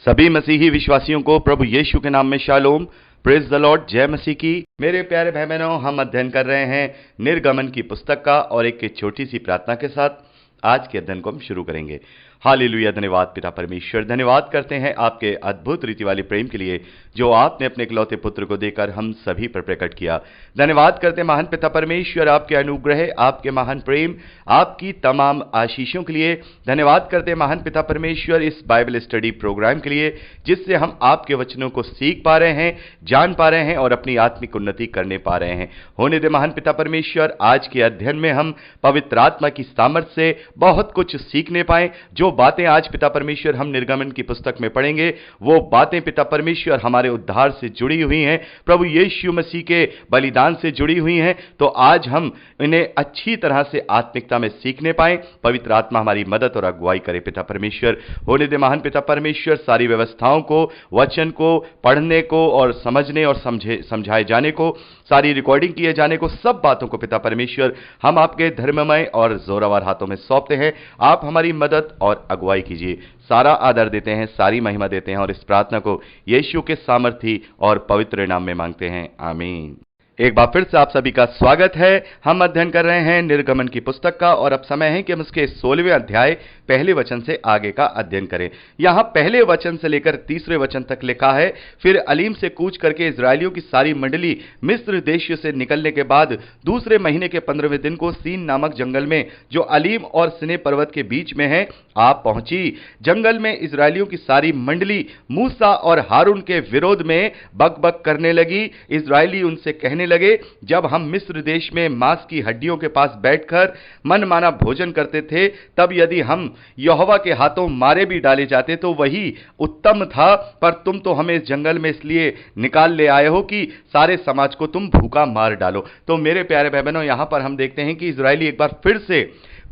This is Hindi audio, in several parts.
सभी मसीही विश्वासियों को प्रभु यीशु के नाम में शालोम, प्रेज द लॉर्ड, जय मसीह की। मेरे प्यारे भाई बहनों, हम अध्ययन कर रहे हैं निर्गमन की पुस्तक का और एक छोटी सी प्रार्थना के साथ आज के अध्ययन को हम शुरू करेंगे। हालेलुया, धन्यवाद पिता परमेश्वर, धन्यवाद करते हैं आपके अद्भुत रीति वाले प्रेम के लिए जो आपने अपने इकलौते पुत्र को देकर हम सभी पर प्रकट किया। धन्यवाद करते हैं महान पिता परमेश्वर आपके अनुग्रह, आपके महान प्रेम, आपकी तमाम आशीषों के लिए। धन्यवाद करते हैं महान पिता परमेश्वर इस बाइबल स्टडी प्रोग्राम के लिए जिससे हम आपके वचनों को सीख पा रहे हैं, जान पा रहे हैं और अपनी आत्मिक उन्नति करने पा रहे हैं। होने दे महान पिता परमेश्वर, आज के अध्ययन में हम पवित्र आत्मा की सामर्थ्य से बहुत कुछ सीखने पाए। जो बातें आज पिता परमेश्वर हम निर्गमन की पुस्तक में पढ़ेंगे वो बातें पिता परमेश्वर हमारे उद्धार से जुड़ी हुई हैं, प्रभु यीशु मसीह के बलिदान से जुड़ी हुई हैं। तो आज हम इन्हें अच्छी तरह से आत्मिकता में सीखने पाएं। पवित्र आत्मा हमारी मदद और अगुवाई करे पिता परमेश्वर। होने दे महान पिता परमेश्वर सारी व्यवस्थाओं को, वचन को पढ़ने को और समझने और समझाए जाने को, सारी रिकॉर्डिंग किए जाने को, सब बातों को पिता परमेश्वर हम आपके धर्ममय और जोरावर हाथों में सौंपते हैं। आप हमारी मदद और अगुवाई कीजिए। सारा आदर देते हैं, सारी महिमा देते हैं और इस प्रार्थना को यीशु के सामर्थी और पवित्र नाम में मांगते हैं, आमीन। एक बार फिर से आप सभी का स्वागत है। हम अध्ययन कर रहे हैं निर्गमन की पुस्तक का और अब समय है कि हम इसके 16वें अध्याय पहले वचन से आगे का अध्ययन करें। यहां पहले वचन से लेकर 30वें वचन तक लिखा है, फिर अलीम से कूच करके इजरायलियों की सारी मंडली मिस्र देश से निकलने के बाद दूसरे महीने के 15वें दिन को सीन नामक जंगल में जो अलीम और सिने पर्वत के बीच में है आप पहुंची। जंगल में इजरायलियों की सारी मंडली मूसा और हारून के विरोध में बकबक करने लगी। इजरायली उनसे कहने लगे, जब हम मिस्र देश में मांस की हड्डियों के पास बैठकर मनमाना भोजन करते थे तब यदि हम यहोवा के हाथों मारे भी डाले जाते तो वही उत्तम था, पर तुम तो हमें इस जंगल में इसलिए निकाल ले आए हो कि सारे समाज को तुम भूखा मार डालो। तो मेरे प्यारे भाई बहनों, यहां पर हम देखते हैं कि इजरायली एक बार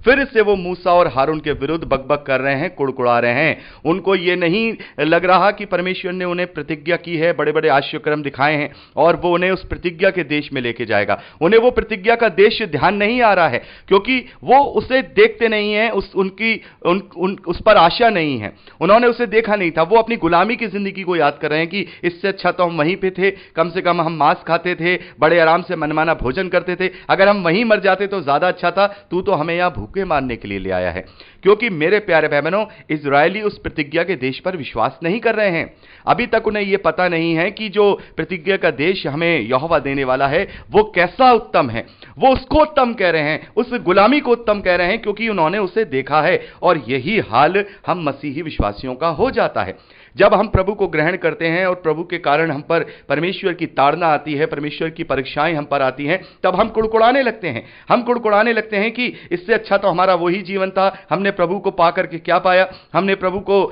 फिर से वो मूसा और हारून के विरुद्ध बकबक कर रहे हैं, कुड़कुड़ा रहे हैं। उनको ये नहीं लग रहा कि परमेश्वर ने उन्हें प्रतिज्ञा की है, बड़े बड़े आश्चर्यक्रम दिखाए हैं और वो उन्हें उस प्रतिज्ञा के देश में लेके जाएगा। उन्हें वो प्रतिज्ञा का देश ध्यान नहीं आ रहा है क्योंकि वो उसे देखते नहीं है, उस पर आशा नहीं है। उन्होंने उसे देखा नहीं था। वो अपनी गुलामी की जिंदगी को याद कर रहे हैं कि इससे अच्छा तो हम वहीं पे थे, कम से कम हम मांस खाते थे, बड़े आराम से मनमाना भोजन करते थे। अगर हम वहीं मर जाते तो ज्यादा अच्छा था। तू तो हमें यहां भूखे मारने के लिए ले आया है। क्योंकि मेरे प्यारे भाई बहनों, इजरायली उस प्रतिज्ञा के देश पर विश्वास नहीं कर रहे हैं। अभी तक उन्हें यह पता नहीं है कि जो प्रतिज्ञा का देश हमें यहोवा देने वाला है वो कैसा उत्तम है। वो उसको उत्तम कह रहे हैं, उस गुलामी को उत्तम कह रहे हैं क्योंकि उन्होंने उसे देखा है। और यही हाल हम मसीही विश्वासियों का हो जाता है। जब हम प्रभु को ग्रहण करते हैं और प्रभु के कारण हम पर परमेश्वर की ताड़ना आती है, परमेश्वर की परीक्षाएं हम पर आती हैं, तब हम कुड़कुड़ाने लगते हैं। हम कुड़कुड़ाने लगते हैं कि इससे अच्छा तो हमारा वही जीवन था। हमने प्रभु को पा करके क्या पाया, हमने प्रभु को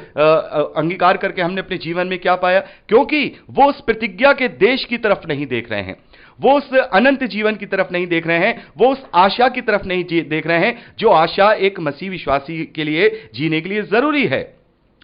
अंगीकार करके हमने अपने जीवन में क्या पाया। क्योंकि वो उस प्रतिज्ञा के देश की तरफ नहीं देख रहे हैं, वो उस अनंत जीवन की तरफ नहीं देख रहे हैं, वो उस आशा की तरफ नहीं देख रहे हैं जो आशा एक मसीह विश्वासी के लिए जीने के लिए जरूरी है।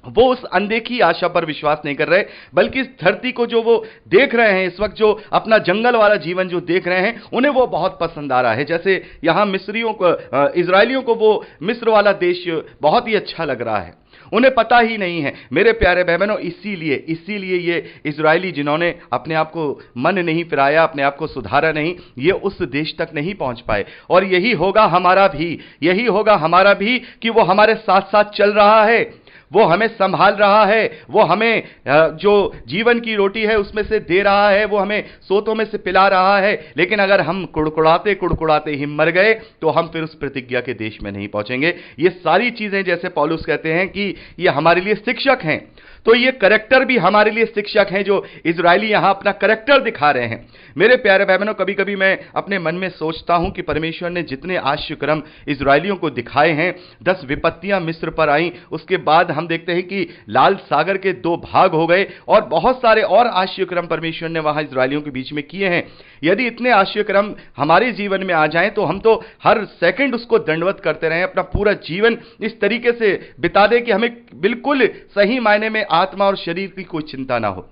वो उस अनदेखी आशा पर विश्वास नहीं कर रहे, बल्कि इस धरती को जो वो देख रहे हैं इस वक्त, जो अपना जंगल वाला जीवन जो देख रहे हैं, उन्हें वो बहुत पसंद आ रहा है। जैसे यहां मिस्रियों को, इजरायलियों को वो मिस्र वाला देश बहुत ही अच्छा लग रहा है। उन्हें पता ही नहीं है मेरे प्यारे बहनों, इसीलिए ये इजरायली जिन्होंने अपने आप को मन नहीं फिराया, अपने आप को सुधारा नहीं, ये उस देश तक नहीं पहुंच पाए। और यही होगा हमारा भी कि वो हमारे साथ साथ चल रहा है, वो हमें संभाल रहा है, वो हमें जो जीवन की रोटी है उसमें से दे रहा है, वो हमें सोतों में से पिला रहा है। लेकिन अगर हम कुड़कुड़ाते ही मर गए तो हम फिर उस प्रतिज्ञा के देश में नहीं पहुंचेंगे। ये सारी चीजें, जैसे पौलुस कहते हैं कि ये हमारे लिए शिक्षक हैं, तो ये करेक्टर भी हमारे लिए शिक्षक हैं जो इजरायली यहां अपना करेक्टर दिखा रहे हैं। मेरे प्यारे भाई बहनों, कभी कभी मैं अपने मन में सोचता हूं कि परमेश्वर ने जितने आश्चर्यक्रम इजरायलियों को दिखाए हैं, 10 विपत्तियां मिस्र पर आई, उसके बाद हम देखते हैं कि लाल सागर के 2 भाग हो गए और बहुत सारे और आश्चर्यक्रम परमेश्वर ने वहां इजरायलियों के बीच में किए हैं। यदि इतने आश्चर्यक्रम हमारे जीवन में आ जाएं तो हम तो हर सेकंड उसको दंडवत करते रहें, अपना पूरा जीवन इस तरीके से बिता दें कि हमें बिल्कुल सही मायने में आत्मा और शरीर की कोई चिंता ना हो।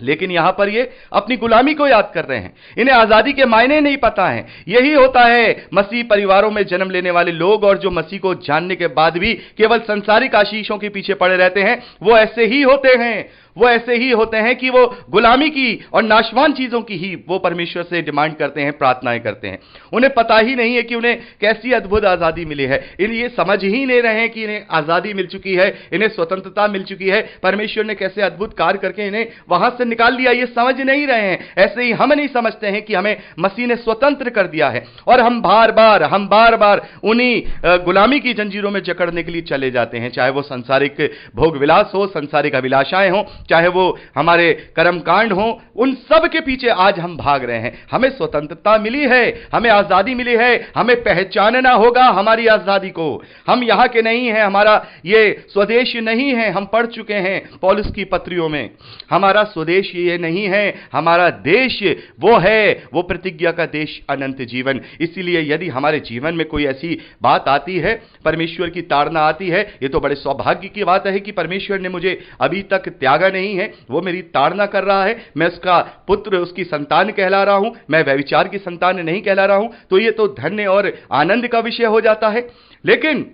लेकिन यहां पर ये अपनी गुलामी को याद कर रहे हैं, इन्हें आजादी के मायने नहीं पता है। यही होता है मसीह परिवारों में जन्म लेने वाले लोग, और जो मसीह को जानने के बाद भी केवल सांसारिक आशीषों के पीछे पड़े रहते हैं, वो ऐसे ही होते हैं। वो ऐसे ही होते हैं कि वो गुलामी की और नाशवान चीजों की ही वो परमेश्वर से डिमांड करते हैं, प्रार्थनाएं करते हैं। उन्हें पता ही नहीं है कि उन्हें कैसी अद्भुत आजादी मिली है। इन्हें ये समझ ही नहीं रहे हैं कि इन्हें आजादी मिल चुकी है, इन्हें स्वतंत्रता मिल चुकी है, परमेश्वर ने कैसे अद्भुत कार्य करके इन्हें वहां से निकाल लिया, ये समझ नहीं रहे हैं। ऐसे ही हम नहीं समझते हैं कि हमें मसीह ने स्वतंत्र कर दिया है, और हम बार बार उन्हीं गुलामी की जंजीरों में जकड़ने के लिए चले जाते हैं, चाहे वो सांसारिक भोग विलास हो, सांसारिक अभिलाषाएं हो, चाहे वो हमारे कर्मकांड हो, उन सब के पीछे आज हम भाग रहे हैं। हमें स्वतंत्रता मिली है, हमें आजादी मिली है, हमें पहचानना होगा हमारी आजादी को। हम यहां के नहीं हैं, हमारा ये स्वदेश नहीं है। हम पढ़ चुके हैं पौलुस की पत्रियों में, हमारा स्वदेश ये नहीं है, हमारा देश वो है, वो प्रतिज्ञा का देश, अनंत जीवन। इसीलिए यदि हमारे जीवन में कोई ऐसी बात आती है, परमेश्वर की ताड़ना आती है, ये तो बड़े सौभाग्य की बात है कि परमेश्वर ने मुझे अभी तक त्यागा नहीं है, वो मेरी ताड़ना कर रहा है, मैं उसका पुत्र, उसकी संतान कहला रहा हूं, मैं व्यभिचार की संतान नहीं कहला रहा हूं, तो ये तो धन्य और आनंद का विषय हो जाता है। लेकिन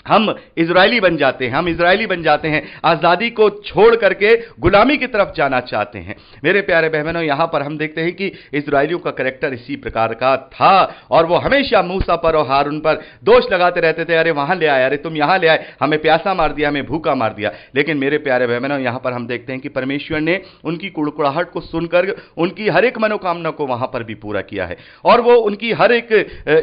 हम इजरायली बन जाते हैं, हम इजरायली बन जाते हैं, आजादी को छोड़ करके गुलामी की तरफ जाना चाहते हैं। मेरे प्यारे बहनों, यहां पर हम देखते हैं कि इजरायलियों का कैरेक्टर इसी प्रकार का था, और वो हमेशा मूसा पर और हारून पर दोष लगाते रहते थे, अरे वहां ले आए, अरे तुम यहां ले आए, हमें प्यासा मार दिया, हमें भूखा मार दिया। लेकिन मेरे प्यारे बहनों, यहां पर हम देखते हैं कि परमेश्वर ने उनकी कुड़कुड़ाहट को सुनकर उनकी हर एक मनोकामना को वहां पर भी पूरा किया है, और वो उनकी हर एक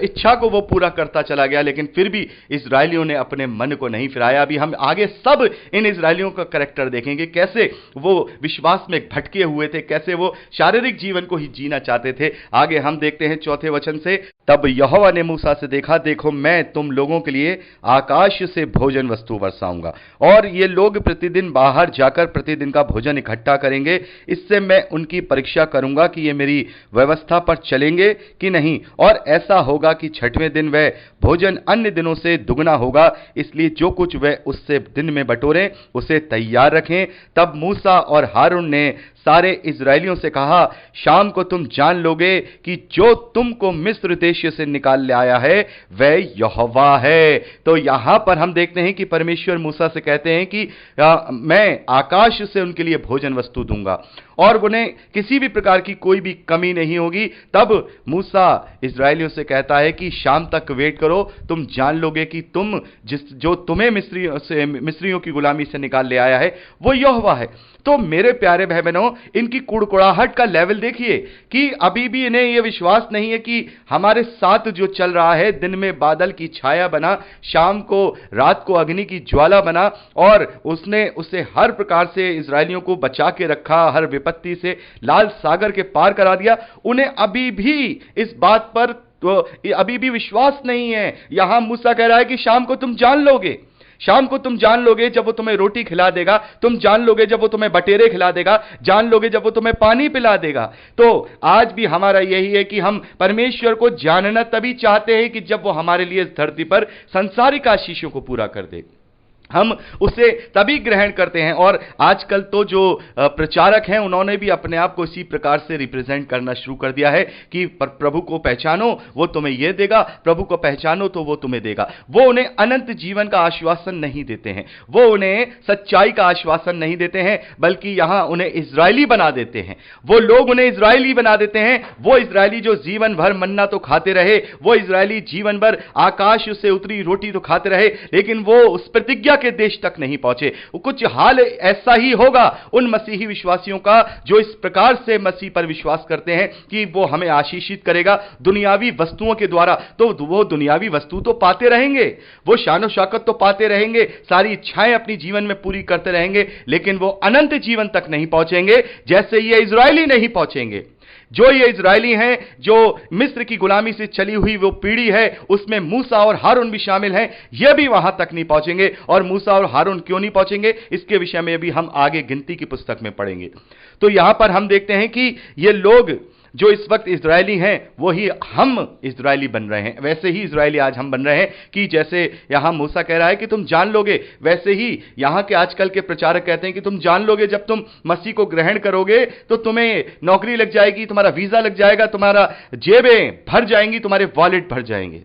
इच्छा को वो पूरा करता चला गया। लेकिन फिर भी इजरायलियों ने अपने मन को नहीं फिराया। अभी हम आगे सब इन इजरायलियों का कैरेक्टर देखेंगे, कैसे वो विश्वास में भटके हुए थे, कैसे वो शारीरिक जीवन को ही जीना चाहते थे। आगे हम देखते हैं 4 वचन से, तब यहोवा ने मूसा से देखा, देखो मैं तुम लोगों के लिए आकाश से भोजन वस्तु बरसाऊंगा, और ये लोग प्रतिदिन बाहर जाकर प्रतिदिन का भोजन इकट्ठा करेंगे। इससे मैं उनकी परीक्षा करूंगा कि ये मेरी व्यवस्था पर चलेंगे कि नहीं, और ऐसा होगा कि 6वें दिन वह भोजन अन्य दिनों से दुगना होगा, इसलिए जो कुछ वह उससे दिन में बटोरें उसे तैयार रखें। तब मूसा और हारून ने सारे इजरायलियों से कहा, शाम को तुम जान लोगे कि जो तुमको मिस्र देश से निकाल ले आया है वह यहोवा है। तो यहां पर हम देखते हैं कि परमेश्वर मूसा से कहते हैं कि मैं आकाश से उनके लिए भोजन वस्तु दूंगा और उन्हें किसी भी प्रकार की कोई भी कमी नहीं होगी। तब मूसा इजरायलियों से कहता है कि शाम तक वेट करो, तुम जान लोगे कि तुम जो तुम्हें मिस्रियों की गुलामी से निकाल ले आया है वो यहोवा है। तो मेरे प्यारे भाई बहनों, इनकी कुड़कुड़ाहट का लेवल देखिए कि अभी भी इन्हें यह विश्वास नहीं है कि हमारे साथ जो चल रहा है, दिन में बादल की छाया बना, शाम को रात को अग्नि की ज्वाला बना, और उसने उसे हर प्रकार से इजरायलियों को बचा के रखा, हर विपत्ति से लाल सागर के पार करा दिया। उन्हें अभी भी इस बात पर तो अभी भी विश्वास नहीं है। यहां मूसा कह रहा है कि शाम को तुम जान लोगे, शाम को तुम जान लोगे जब वो तुम्हें रोटी खिला देगा, तुम जान लोगे जब वो तुम्हें बटेरे खिला देगा, जान लोगे जब वो तुम्हें पानी पिला देगा। तो आज भी हमारा यही है कि हम परमेश्वर को जानना तभी चाहते हैं कि जब वो हमारे लिए इस धरती पर संसारिक आशीषों को पूरा कर दे, हम उसे तभी ग्रहण करते हैं। और आजकल तो जो प्रचारक हैं उन्होंने भी अपने आप को इसी प्रकार से रिप्रेजेंट करना शुरू कर दिया है कि प्रभु को पहचानो वो तुम्हें यह देगा, प्रभु को पहचानो तो वो तुम्हें देगा। वो उन्हें अनंत जीवन का आश्वासन नहीं देते हैं, वो उन्हें सच्चाई का आश्वासन नहीं देते हैं, बल्कि यहां उन्हें इजरायली बना देते हैं। वो लोग उन्हें इजरायली बना देते हैं, वो इजरायली जो जीवन भर मन्ना तो खाते रहे, वो इजरायली जीवन भर आकाश से उतरी रोटी तो खाते रहे, लेकिन वो उस प्रतिज्ञा के देश तक नहीं पहुंचे। कुछ हाल ऐसा ही होगा उन मसीही विश्वासियों का जो इस प्रकार से मसीह पर विश्वास करते हैं कि वो हमें आशीषित करेगा दुनियावी वस्तुओं के द्वारा। तो वो दुनियावी वस्तु तो पाते रहेंगे, वो शान शौकत तो पाते रहेंगे, सारी इच्छाएं अपनी जीवन में पूरी करते रहेंगे, लेकिन वो अनंत जीवन तक नहीं पहुंचेंगे जैसे ये इजरायली नहीं पहुंचेंगे। जो ये इजरायली हैं, जो मिस्र की गुलामी से चली हुई वो पीढ़ी है, उसमें मूसा और हारून भी शामिल हैं, ये भी वहां तक नहीं पहुंचेंगे। और मूसा और हारून क्यों नहीं पहुंचेंगे, इसके विषय में भी हम आगे गिनती की पुस्तक में पढ़ेंगे। तो यहां पर हम देखते हैं कि ये लोग जो इस वक्त इजरायली हैं वही हम इजरायली बन रहे हैं, वैसे ही इजरायली आज हम बन रहे हैं कि जैसे यहां मूसा कह रहा है कि तुम जान लोगे, वैसे ही यहां के आजकल के प्रचारक कहते हैं कि तुम जान लोगे, जब तुम मसीह को ग्रहण करोगे तो तुम्हें नौकरी लग जाएगी, तुम्हारा वीजा लग जाएगा, तुम्हारा जेबें भर जाएंगी, तुम्हारे वॉलेट भर जाएंगे।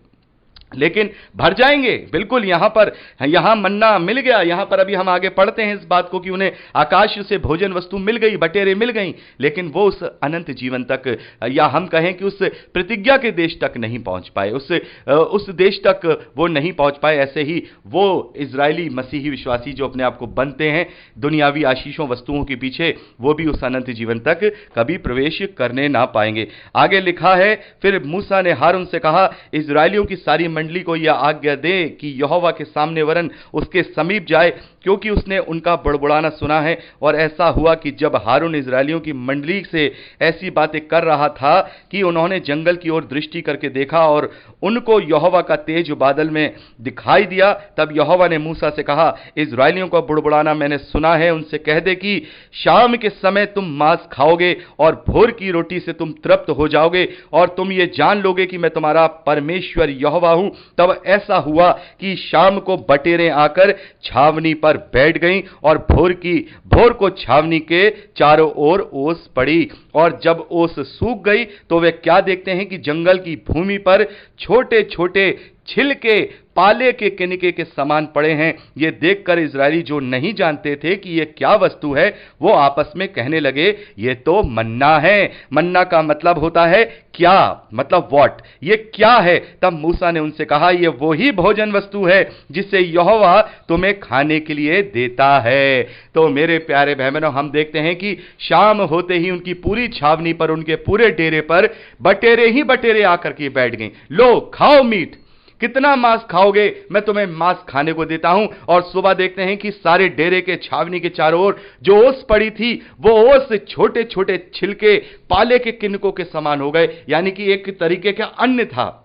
लेकिन भर जाएंगे बिल्कुल। यहां मन्ना मिल गया, यहां पर अभी हम आगे पढ़ते हैं इस बात को कि उन्हें आकाश से भोजन वस्तु मिल गई, बटेरें मिल गई, लेकिन वो उस अनंत जीवन तक, या हम कहें कि उस प्रतिज्ञा के देश तक नहीं पहुंच पाए, उस देश तक वो नहीं पहुंच पाए। ऐसे ही वो इजरायली मसीही विश्वासी जो अपने आप को बनते हैं दुनियावी आशीषों वस्तुओं के पीछे, वो भी उस अनंत जीवन तक कभी प्रवेश करने ना पाएंगे। आगे लिखा है, फिर मूसा ने हारून से कहा, इजरायलियों की सारी मंडली को यह आज्ञा दे कि यहोवा के सामने वरन उसके समीप जाए, क्योंकि उसने उनका बड़बड़ाना सुना है। और ऐसा हुआ कि जब हारून इजरायलियों की मंडली से ऐसी बातें कर रहा था कि उन्होंने जंगल की ओर दृष्टि करके देखा और उनको यहोवा का तेज बादल में दिखाई दिया। तब यहोवा ने मूसा से कहा, इजरायलियों का बुड़बुड़ाना मैंने सुना है, उनसे कह दे कि शाम के समय तुम मांस खाओगे और भोर की रोटी से तुम तृप्त हो जाओगे और तुम ये जान लोगे कि मैं तुम्हारा परमेश्वर यहोवा हूं। तब ऐसा हुआ कि शाम को बटेरें आकर छावनी पर बैठ गईं और भोर को छावनी के चारों ओर ओस पड़ी। और जब ओस सूख गई तो वे क्या देखते हैं कि जंगल की भूमि पर छोटे छोटे छिलके पाले के किनके के समान पड़े हैं। ये देखकर इजरायली जो नहीं जानते थे कि ये क्या वस्तु है, वो आपस में कहने लगे, ये तो मन्ना है। मन्ना का मतलब होता है क्या, मतलब व्हाट, ये क्या है। तब मूसा ने उनसे कहा, ये वही भोजन वस्तु है जिसे यहोवा तुम्हें खाने के लिए देता है। तो मेरे प्यारे बहनों, हम देखते हैं कि शाम होते ही उनकी पूरी छावनी पर, उनके पूरे डेरे पर बटेरे ही बटेरे आकर के बैठ गई। लो खाओ मीट, कितना मांस खाओगे, मैं तुम्हें मांस खाने को देता हूं। और सुबह देखते हैं कि सारे डेरे के छावनी के चारों ओर जो ओस पड़ी थी, वो ओस छोटे छोटे छिलके पाले के किनकों के समान हो गए, यानी कि एक तरीके का अन्न था।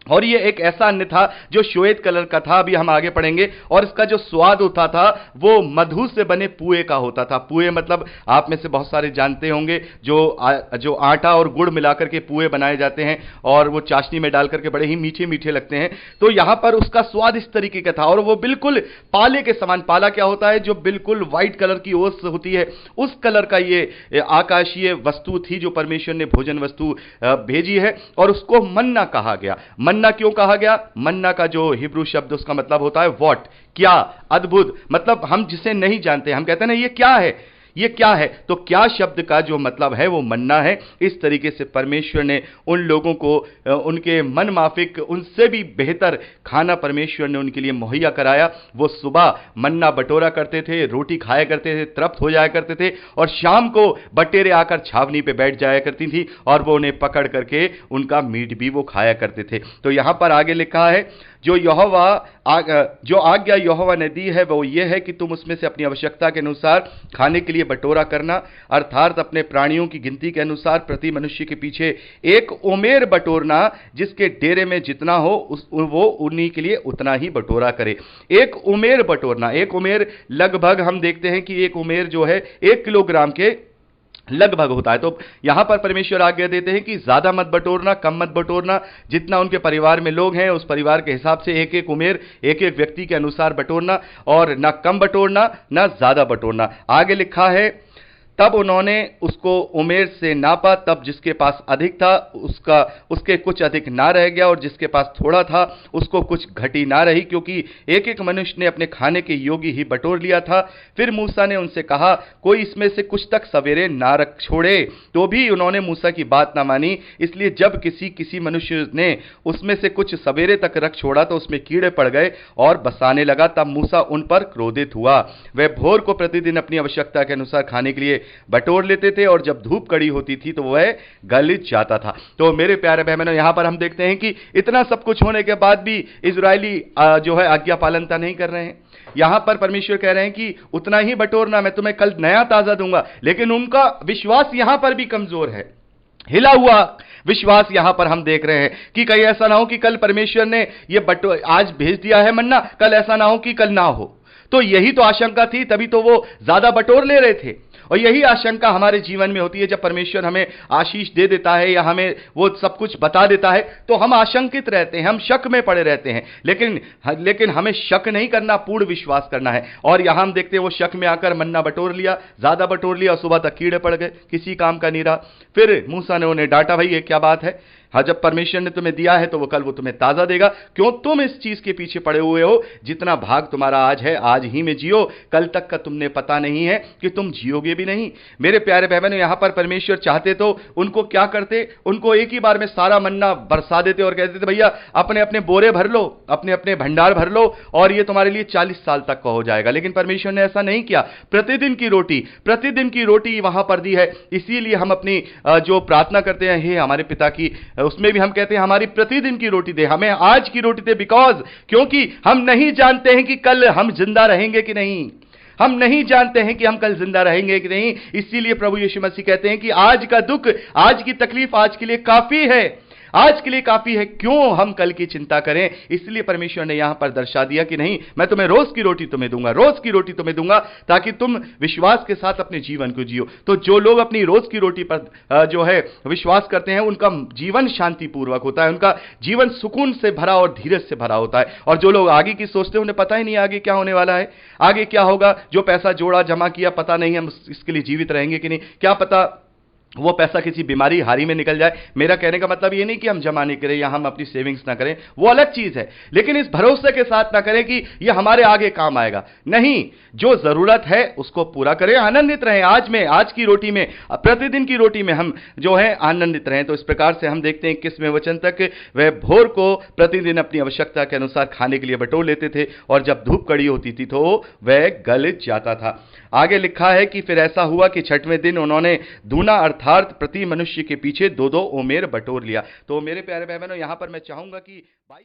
और ये एक ऐसा अन्न था जो श्वेत कलर का था, अभी हम आगे पढ़ेंगे। और इसका जो स्वाद होता था वो मधु से बने पुए का होता था। पुए मतलब आप में से बहुत सारे जानते होंगे, जो आटा और गुड़ मिलाकर के पुए बनाए जाते हैं और वो चाशनी में डाल करके बड़े ही मीठे मीठे लगते हैं। तो यहां पर उसका स्वाद इस तरीके का था और वो बिल्कुल पाले के समान। पाला क्या होता है, जो बिल्कुल व्हाइट कलर की ओस होती है, उस कलर का ये आकाशीय वस्तु थी जो परमेश्वर ने भोजन वस्तु भेजी है। और उसको मन्ना कहा गया। मन्ना क्यों कहा गया? मन्ना का जो हिब्रू शब्द उसका मतलब होता है व्हाट, क्या, अद्भुत। मतलब हम जिसे नहीं जानते, हम कहते हैं ना ये क्या है, ये क्या है, तो क्या शब्द का जो मतलब है वो मन्ना है। इस तरीके से परमेश्वर ने उन लोगों को उनके मन माफिक, उनसे भी बेहतर खाना परमेश्वर ने उनके लिए मुहैया कराया। वो सुबह मन्ना बटोरा करते थे, रोटी खाया करते थे, तृप्त हो जाया करते थे, और शाम को बटेरे आकर छावनी पे बैठ जाया करती थी और वो उन्हें पकड़ करके उनका मीट भी वो खाया करते थे। तो यहां पर आगे लिखा है, जो आज्ञा यहोवा ने दी है वो ये है कि तुम उसमें से अपनी आवश्यकता के अनुसार खाने के लिए बटोरा करना, अर्थात अपने प्राणियों की गिनती के अनुसार प्रति मनुष्य के पीछे एक ओमेर बटोरना, जिसके डेरे में जितना हो वो उन्हीं के लिए उतना ही बटोरा करे। एक ओमेर बटोरना, एक ओमेर लगभग हम देखते हैं कि एक ओमेर जो है 1 किलोग्राम के लगभग होता है। तो यहां पर परमेश्वर आज्ञा देते हैं कि ज्यादा मत बटोरना, कम मत बटोरना, जितना उनके परिवार में लोग हैं उस परिवार के हिसाब से एक एक उमेर, एक एक व्यक्ति के अनुसार बटोरना, और ना कम बटोरना ना ज्यादा बटोरना। आगे लिखा है, तब उन्होंने उसको उमेर से नापा, तब जिसके पास अधिक था उसके कुछ अधिक ना रह गया, और जिसके पास थोड़ा था उसको कुछ घटी ना रही, क्योंकि एक एक मनुष्य ने अपने खाने के योग्य ही बटोर लिया था। फिर मूसा ने उनसे कहा, कोई इसमें से कुछ तक सवेरे ना रख छोड़े। तो भी उन्होंने मूसा की बात ना मानी। इसलिए जब किसी मनुष्य ने उसमें से कुछ सवेरे तक रख छोड़ा तो उसमें कीड़े पड़ गए और बसाने लगा। तब मूसा उन पर क्रोधित हुआ। वह भोर को प्रतिदिन अपनी आवश्यकता के अनुसार खाने के लिए बटोर लेते थे, और जब धूप कड़ी होती थी तो वह गल जाता था। तो मेरे प्यारे बहनों, यहां पर हम देखते हैं कि इतना सब कुछ होने के बाद भी इजरायली जो है आज्ञा पालनता नहीं कर रहे हैं। यहां पर परमेश्वर कह रहे हैं कि उतना ही बटोरना, मैं तुम्हें कल नया ताजा दूंगा। लेकिन उनका विश्वास यहां पर भी कमजोर है, हिला हुआ विश्वास यहां पर हम देख रहे हैं कि कहीं ऐसा ना हो कि कल परमेश्वर ने ये आज भेज दिया है मन्ना, कल ऐसा ना हो कि कल ना हो। तो यही तो आशंका थी, तभी तो वो ज्यादा बटोर ले रहे थे। और यही आशंका हमारे जीवन में होती है। जब परमेश्वर हमें आशीष दे देता है या हमें वो सब कुछ बता देता है तो हम आशंकित रहते हैं, हम शक में पड़े रहते हैं। लेकिन हमें शक नहीं करना, पूर्ण विश्वास करना है। और यहां हम देखते हैं वो शक में आकर मन्ना बटोर लिया, ज्यादा बटोर लिया और सुबह तक कीड़े पड़ गए, किसी काम का नहीं रहा। फिर मूसा ने उन्हें डांटा, भाई ये क्या बात है? हाँ, जब परमेश्वर ने तुम्हें दिया है तो वो कल वो तुम्हें ताजा देगा। क्यों तुम इस चीज के पीछे पड़े हुए हो? जितना भाग तुम्हारा आज है आज ही में जियो, कल तक का तुमने पता नहीं है कि तुम जियोगे भी नहीं। मेरे प्यारे बहनों, यहां पर परमेश्वर चाहते तो उनको क्या करते, उनको एक ही बार में सारा मन्ना बरसा देते और कहते थे भैया अपने अपने बोरे भर लो, अपने अपने भंडार भर लो और ये तुम्हारे लिए 40 साल तक का हो जाएगा। लेकिन परमेश्वर ने ऐसा नहीं किया। प्रतिदिन की रोटी वहां पर दी है। इसीलिए हम अपनी जो प्रार्थना करते हैं, हे हमारे पिता की, उसमें भी हम कहते हैं हमारी प्रतिदिन की रोटी दे, हमें आज की रोटी दे। बिकॉज क्योंकि हम नहीं जानते हैं कि कल हम जिंदा रहेंगे कि नहीं, हम नहीं जानते हैं कि हम कल जिंदा रहेंगे कि नहीं। इसीलिए प्रभु यीशु मसीह कहते हैं कि आज का दुख, आज की तकलीफ आज के लिए काफी है, आज के लिए काफी है, क्यों हम कल की चिंता करें। इसलिए परमेश्वर ने यहां पर दर्शा दिया कि नहीं, मैं तुम्हें रोज की रोटी तुम्हें दूंगा, रोज की रोटी तुम्हें दूंगा, ताकि तुम विश्वास के साथ अपने जीवन को जियो। तो जो लोग अपनी रोज की रोटी पर जो है विश्वास करते हैं, उनका जीवन शांतिपूर्वक होता है, उनका जीवन सुकून से भरा और धीरज से भरा होता है। और जो लोग आगे की सोचते हैं, उन्हें पता ही नहीं आगे क्या होने वाला है, आगे क्या होगा। जो पैसा जोड़ा जमा किया, पता नहीं हम इसके लिए जीवित रहेंगे कि नहीं, क्या पता वो पैसा किसी बीमारी हारी में निकल जाए। मेरा कहने का मतलब ये नहीं कि हम जमा नहीं करें या हम अपनी सेविंग्स ना करें, वो अलग चीज है। लेकिन इस भरोसे के साथ ना करें कि ये हमारे आगे काम आएगा। नहीं, जो जरूरत है उसको पूरा करें, आनंदित रहें आज में, आज की रोटी में, प्रतिदिन की रोटी में हम जो है आनंदित रहें। तो इस प्रकार से हम देखते हैं 21वें वचन तक, वह भोर को प्रतिदिन अपनी आवश्यकता के अनुसार खाने के लिए बटोर लेते थे और जब धूप कड़ी होती थी तो वह गल जाता था। आगे लिखा है कि फिर ऐसा हुआ कि 6वें दिन उन्होंने दूना अर्थात प्रति मनुष्य के पीछे 2-2 ओमेर बटोर लिया। तो मेरे प्यारे बहनों, यहां पर मैं चाहूंगा कि 22